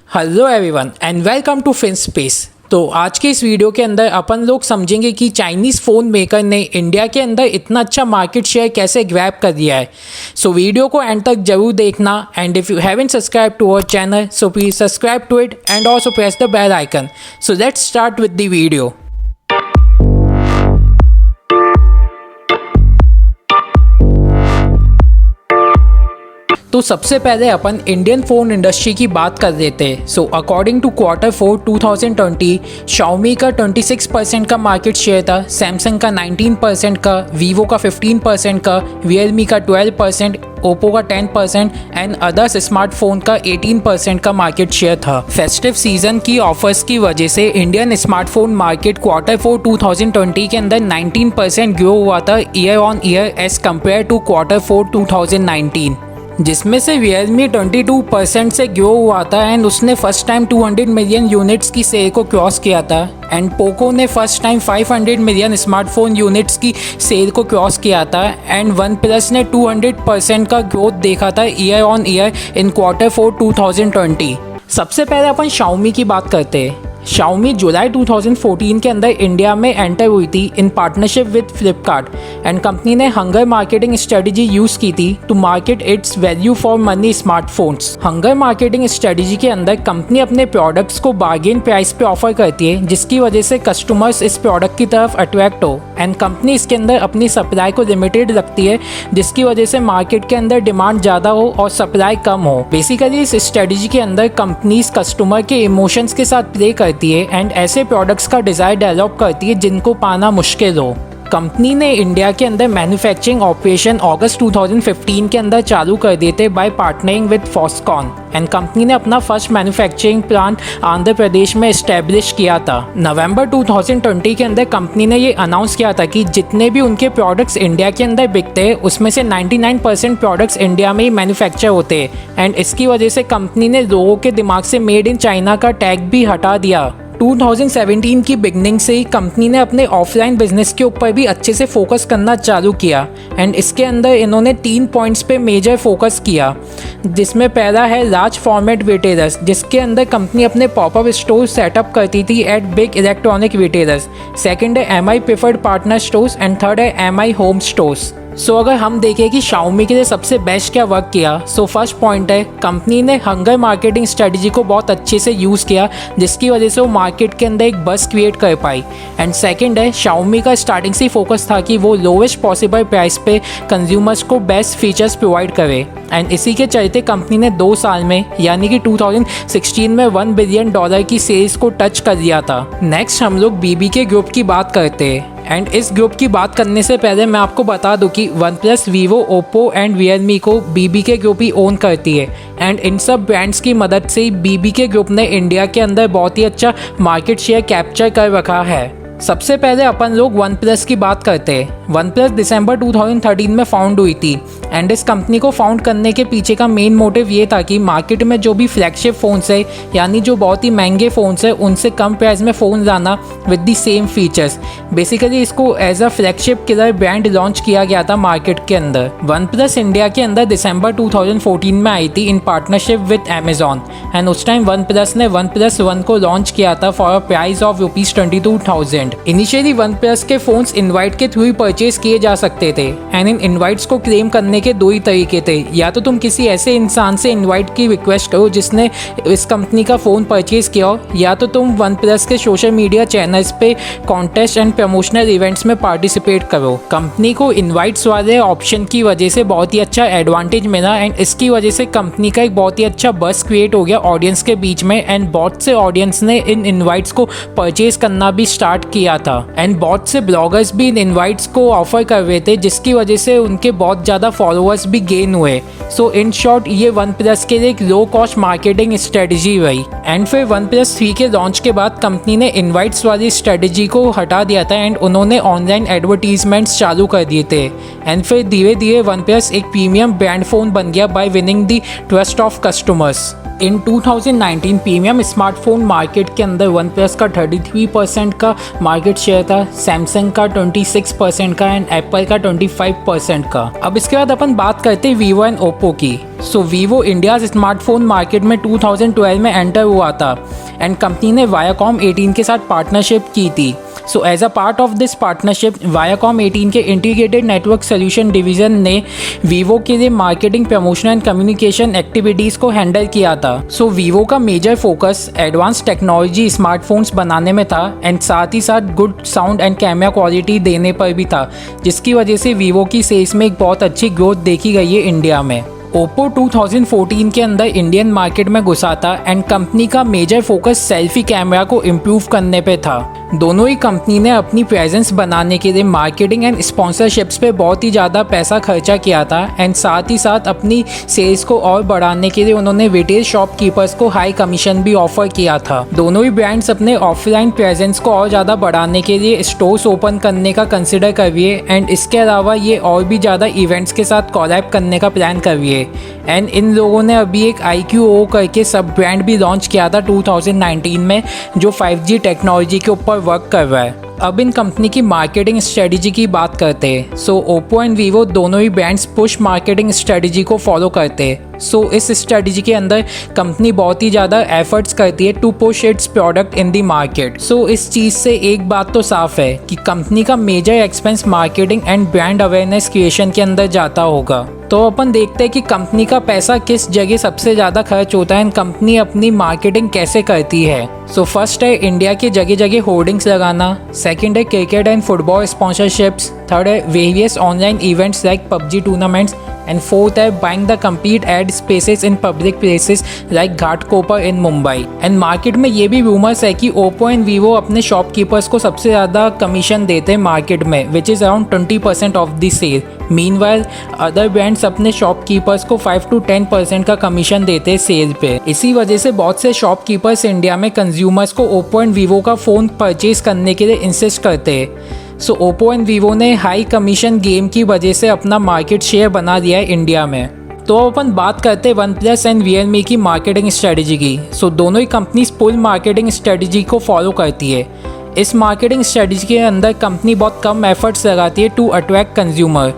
Hello everyone and welcome to Finspace. तो आज के इस वीडियो के अंदर अपन लोग समझेंगे कि चाइनीज़ फ़ोन मेकर ने इंडिया के अंदर इतना अच्छा मार्केट शेयर कैसे ग्रैब कर दिया है। सो वीडियो को एंड तक जरूर देखना and if you haven't subscribe to our channel so please subscribe to it and also press the bell icon. So let's start with the video. तो सबसे पहले अपन इंडियन फ़ोन इंडस्ट्री की बात कर लेते हैं। So according to Q4 2020 Xiaomi का 26% का मार्केट शेयर था, सैमसंग का 19% का, वीवो का 15% का, Realme का 12%, ओप्पो का 10% एंड अदर्स स्मार्टफोन का 18% का मार्केट शेयर था। फेस्टिव सीजन की ऑफर्स की वजह से इंडियन स्मार्टफोन मार्केट Q4 2020 के अंदर 19% ग्रो हुआ था year on year as compare to Q4 2019, जिसमें से Realme 22% से ग्रो हुआ था एंड उसने फर्स्ट टाइम 200 मिलियन यूनिट्स की सेल को क्रॉस किया था एंड पोको ने first time 500 million smartphone units की सेल को क्रॉस किया था एंड वन प्लस ने 200% का ग्रोथ देखा था year on year in Q4 2020। सबसे पहले अपन Xiaomi की बात करते हैं। Xiaomi जुलाई 2014 के अंदर इंडिया में एंटर हुई थी in partnership with Flipkart and company ने हंगर मार्केटिंग स्ट्रेटजी यूज़ की थी to market its value for money smartphones. Hunger marketing strategy के अंदर कंपनी अपने प्रोडक्ट्स को बार्गेन प्राइस पे ऑफर करती है, जिसकी वजह से कस्टमर्स इस प्रोडक्ट की तरफ अट्रैक्ट हो एंड कंपनी इसके अंदर अपनी सप्लाई को लिमिटेड रखती है, जिसकी वजह से मार्केट के अंदर डिमांड ज़्यादा हो और सप्लाई कम हो। बेसिकली इस स्ट्रेटजी के अंदर कंपनीज कस्टमर के इमोशंस के साथ प्ले करती है एंड ऐसे प्रोडक्ट्स का डिज़ायर डेवलप करती है जिनको पाना मुश्किल हो। कंपनी ने इंडिया के अंदर मैन्युफैक्चरिंग ऑपरेशन अगस्त 2015 के अंदर चालू कर दिए थे by partnering with Foxconn and company ने अपना first manufacturing plant Andhra Pradesh में इस्टेब्लिश किया था। नवंबर 2020 के अंदर कंपनी ने ये अनाउंस किया था कि जितने भी उनके प्रोडक्ट्स इंडिया के अंदर बिकते हैं उसमें से 99% प्रोडक्ट्स इंडिया में ही मैन्युफैक्चर होते हैं एंड इसकी वजह से कंपनी ने लोगों के दिमाग से मेड इन चाइना का टैग भी हटा दिया। 2017 की बिगनिंग से ही कंपनी ने अपने ऑफलाइन बिजनेस के ऊपर भी अच्छे से फोकस करना चालू किया एंड इसके अंदर इन्होंने 3 पॉइंट्स पे मेजर फोकस किया, जिसमें पहला है लार्ज फॉर्मेट रिटेलर्स, जिसके अंदर कंपनी अपने पॉपअप स्टोर सेटअप करती थी at big electronic retailers. Second है MI preferred partner stores and third है MI होम स्टोर्स। सो अगर हम देखें कि Xiaomi के लिए सबसे बेस्ट क्या वर्क किया, सो फर्स्ट पॉइंट है कंपनी ने हंगर मार्केटिंग स्ट्रेटजी को बहुत अच्छे से यूज़ किया, जिसकी वजह से वो मार्केट के अंदर एक बस क्रिएट कर पाई एंड सेकंड है Xiaomi का स्टार्टिंग से ही फोकस था कि वो लोवेस्ट पॉसिबल प्राइस पे कंज्यूमर्स को बेस्ट फीचर्स प्रोवाइड करे एंड इसी के चलते कंपनी ने 2 साल में यानी कि 2016 में $1 बिलियन की सेल्स को टच कर दिया था। नेक्स्ट हम लोग BBK ग्रुप की बात करते हैं एंड इस ग्रुप की बात करने से पहले मैं आपको बता दूं कि OnePlus, Vivo, Oppo and Realme को BBK ग्रुप ही ओन करती है एंड इन सब ब्रांड्स की मदद से BBK ग्रुप ने इंडिया के अंदर बहुत ही अच्छा मार्केट शेयर कैप्चर कर रखा है। सबसे पहले अपन लोग OnePlus की बात करते हैं। OnePlus दिसंबर 2013 में फाउंड हुई थी एंड इस कंपनी को फाउंड करने के पीछे का मेन मोटिव ये था कि मार्केट में जो भी फ्लैगशिप फ़ोन्स है यानी जो बहुत ही महंगे फ़ोन्स है उनसे कम प्राइस में फ़ोन लाना with the same features. Basically इसको as a flagship killer brand launch किया गया था मार्केट के अंदर। OnePlus इंडिया के अंदर दिसंबर 2014 में आई थी in partnership with Amazon and उस टाइम OnePlus ने OnePlus 1 को लॉन्च किया था for a price of ₹22,000। Initially OnePlus के फोन्स इनवाइट के थ्रू ही परचेज किए जा सकते थे एंड इन इनवाइट्स को क्लेम करने के 2 ही तरीके थे, या तो तुम किसी ऐसे इंसान से इनवाइट की रिक्वेस्ट करो जिसने इस कंपनी का फ़ोन परचेज किया हो, या तो तुम OnePlus के सोशल मीडिया चैनल्स पे कॉन्टेस्ट एंड प्रमोशनल इवेंट्स में पार्टिसिपेट करो। कंपनी को इन्वाइट्स वाले ऑप्शन की वजह से बहुत ही अच्छा एडवांटेज मिला एंड इसकी वजह से कंपनी का एक बहुत ही अच्छा बस क्रिएट हो गया ऑडियंस के बीच में एंड बहुत से ऑडियंस ने इन इन्वाइट्स को परचेज करना भी स्टार्ट किया था एंड बहुत से ब्लॉगर्स भी इन इनवाइट्स को ऑफर कर रहे थे, जिसकी वजह से उनके बहुत ज़्यादा फॉलोअर्स भी गेन हुए। सो इन शॉर्ट ये OnePlus के लिए एक लो कॉस्ट मार्केटिंग स्ट्रेटजी रही एंड फिर OnePlus 3 के लॉन्च के बाद कंपनी ने इनवाइट्स वाली स्ट्रेटजी को हटा दिया था एंड उन्होंने ऑनलाइन एडवर्टीजमेंट्स चालू कर दिए थे एंड फिर धीरे धीरे OnePlus एक प्रीमियम ब्रांड फ़ोन बन गया bye winning the trust of customers. In 2019 premium smartphone market के अंदर OnePlus का 33% का मार्केट शेयर था, सैमसंग का 26% का एंड एप्पल का 25% का। अब इसके बाद अपन बात करते हैं वीवो एंड ओप्पो की। सो वीवो इंडिया स्मार्टफोन मार्केट में 2012 में एंटर हुआ हुआ था एंड कंपनी ने वायाकॉम 18 के साथ पार्टनरशिप की थी। So as a part of this partnership Viacom 18 के इंटीग्रेटेड नेटवर्क सोल्यूशन डिवीज़न ने वीवो के लिए marketing, promotion and communication activities को हैंडल किया था। सो वीवो का major focus advance technology smartphones बनाने में था एंड साथ ही साथ good sound and camera quality देने पर भी था, जिसकी वजह से वीवो की सेल्स में एक बहुत अच्छी ग्रोथ देखी गई है इंडिया में। ओप्पो 2014 के अंदर इंडियन मार्केट में घुसा था एंड कंपनी का मेजर फोकस सेल्फी कैमरा को इम्प्रूव करने पे था। दोनों ही कंपनी ने अपनी प्रेजेंस बनाने के लिए मार्केटिंग एंड स्पॉन्सरशिप्स पे बहुत ही ज़्यादा पैसा खर्चा किया था एंड साथ ही साथ अपनी सेल्स को और बढ़ाने के लिए उन्होंने रिटेल शॉपकीपर्स को हाई कमीशन भी ऑफर किया था। दोनों ही ब्रांड्स अपने ऑफलाइन प्रेजेंस को और ज़्यादा बढ़ाने के लिए स्टोर्स ओपन करने का कंसिडर कर रही है एंड इसके अलावा ये और भी ज़्यादा इवेंट्स के साथ कोलैब करने का प्लान कर रही है। एंड इन लोगों ने अभी एक IQO करके सब ब्रांड भी लॉन्च किया था 2019 में, जो 5G टेक्नोलॉजी के ऊपर वर्क कर रहा है। अब इन कंपनी की मार्केटिंग स्ट्रेटजी की बात करते हैं। सो ओप्पो एंड वीवो दोनों ही ब्रांड्स पुश मार्केटिंग स्ट्रेटजी को फॉलो करते हैं। सो इस स्ट्रेटजी के अंदर कंपनी बहुत ही ज़्यादा एफर्ट्स करती है to push its product in the market. So इस चीज़ से एक बात तो साफ है कि कंपनी का major expense marketing and brand awareness creation के अंदर जाता होगा। तो अपन देखते हैं कि कंपनी का पैसा किस जगह सबसे ज़्यादा खर्च होता है एंड कंपनी अपनी मार्केटिंग कैसे करती है। सो फर्स्ट है इंडिया के जगह जगह होर्डिंग्स लगाना, सेकंड है cricket and football sponsorships, third है various online events like PUBG tournaments and fourth है buying the complete ad spaces in public places like Ghatkopar in Mumbai. And market में ये भी रूमर्स है कि ओप्पो एंड वीवो अपने शॉपकीपर्स को सबसे ज़्यादा कमीशन देते हैं मार्केट में, which is around 20% of the sale. Meanwhile other brands अपने शॉपकीपर्स को 5 to 10% का कमीशन देते हैं सेल पे। इसी वजह से बहुत से शॉपकीपर्स इंडिया में कंज्यूमर्स को ओप्पो एंड वीवो का फ़ोन परचेज करने के लिए इंसिस्ट करते हैं। सो ओप्पो एंड वीवो ने हाई कमीशन गेम की वजह से अपना मार्केट शेयर बना दिया है इंडिया में। तो अब अपन बात करते हैं OnePlus एंड Realme की मार्केटिंग स्ट्रेटजी की। सो दोनों ही कंपनीज फुल मार्केटिंग स्ट्रेटजी को फॉलो करती है। इस मार्केटिंग स्ट्रेटजी के अंदर कंपनी बहुत कम एफर्ट्स लगाती है टू अट्रैक्ट कंज्यूमर,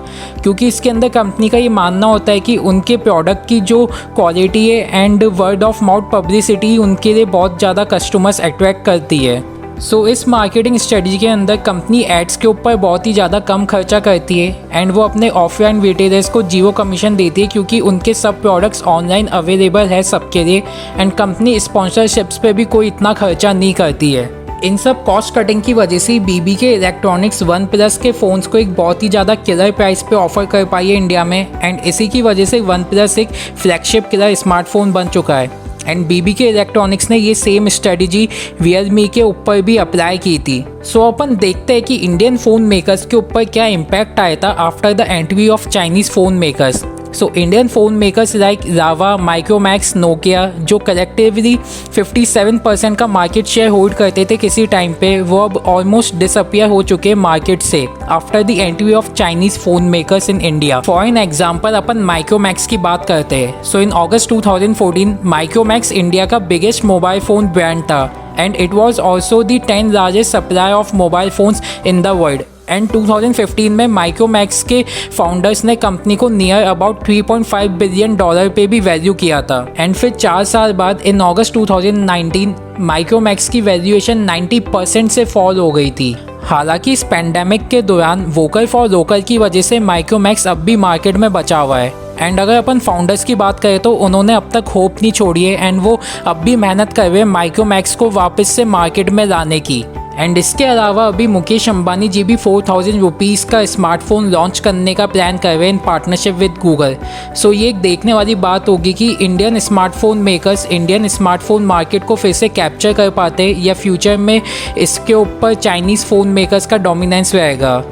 क्योंकि इसके अंदर कंपनी का ये मानना होता है कि उनके प्रोडक्ट की जो क्वालिटी है and word of mouth publicity उनके लिए बहुत ज़्यादा कस्टमर्स अट्रैक्ट करती है। सो इस मार्केटिंग स्ट्रेटजी के अंदर कंपनी एड्स के ऊपर बहुत ही ज़्यादा कम खर्चा करती है एंड वो अपने ऑफलाइन रिटेलर्स को 0 कमीशन देती है, क्योंकि उनके सब प्रोडक्ट्स ऑनलाइन अवेलेबल है सबके लिए एंड कंपनी स्पॉन्सरशिप्स पे भी कोई इतना खर्चा नहीं करती है। इन सब कॉस्ट कटिंग की वजह से BBK इलेक्ट्रॉनिक्स OnePlus के फ़ोन्स को एक बहुत ही ज़्यादा किलर प्राइस पे ऑफर कर पाई है इंडिया में एंड इसी की वजह से OnePlus एक फ्लैगशिप किलर स्मार्टफोन बन चुका है। एंड BBK इलेक्ट्रॉनिक्स ने ये सेम स्ट्रेटजी Realme के ऊपर भी अप्लाई की थी। सो अपन देखते हैं कि इंडियन फ़ोन मेकर्स के ऊपर क्या इम्पैक्ट आया था after the entry of Chinese phone makers. So Indian phone makers like lava, Micromax, Nokia, जो कलेक्टिवली 57% का मार्केट शेयर होल्ड करते थे किसी टाइम पे, वो अब ऑलमोस्ट डिसअपियर हो चुके हैं मार्केट से after the entry of Chinese phone makers in India. For an example upon Micromax की बात करते हैं। सो इन अगस्त 2014 माइक्रोमैक्स इंडिया का बिगेस्ट मोबाइल फ़ोन ब्रांड था and it was also the 10th largest supply of mobile phones in the world. And 2015 में Micromax के founders ने company को नियर अबाउट $3.5 बिलियन पे भी वैल्यू किया था। एंड फिर 4 साल बाद इन अगस्त 2019 माइक्रोमैक्स की वैल्यूएशन 90% से फॉल हो गई थी। हालांकि इस पेंडेमिक के दौरान वोकल फॉर लोकल की वजह से माइक्रोमैक्स अब भी मार्केट में बचा हुआ है। एंड अगर अपन फाउंडर्स की बात करें तो उन्होंने अब तक होप नहीं छोड़ी है एंड वो अब भी मेहनत कर रहे हैं माइक्रोमैक्स को वापस से मार्केट में लाने की। एंड इसके अलावा अभी मुकेश अंबानी जी भी 4000 रुपीज़ का स्मार्टफोन लॉन्च करने का प्लान कर रहे हैं इन पार्टनरशिप विद गूगल। सो ये एक देखने वाली बात होगी कि Indian smartphone makers Indian smartphone market को फिर से कैप्चर कर पाते या फ्यूचर में इसके ऊपर चाइनीज़ फ़ोन मेकर्स का डोमिनेंस रहेगा।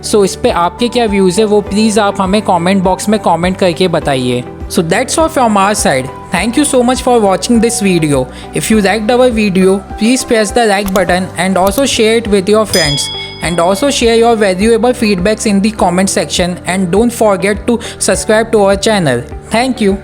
सो इस पर आपके क्या व्यूज़ है वो प्लीज़ आप हमें कमेंट बॉक्स में कमेंट करके बताइए। So that's all from our side. Thank you so much for watching this video. If you liked our video, please press the like button and also share it with your friends. And also share your valuable feedbacks in the comment section and don't forget to subscribe to our channel. Thank you.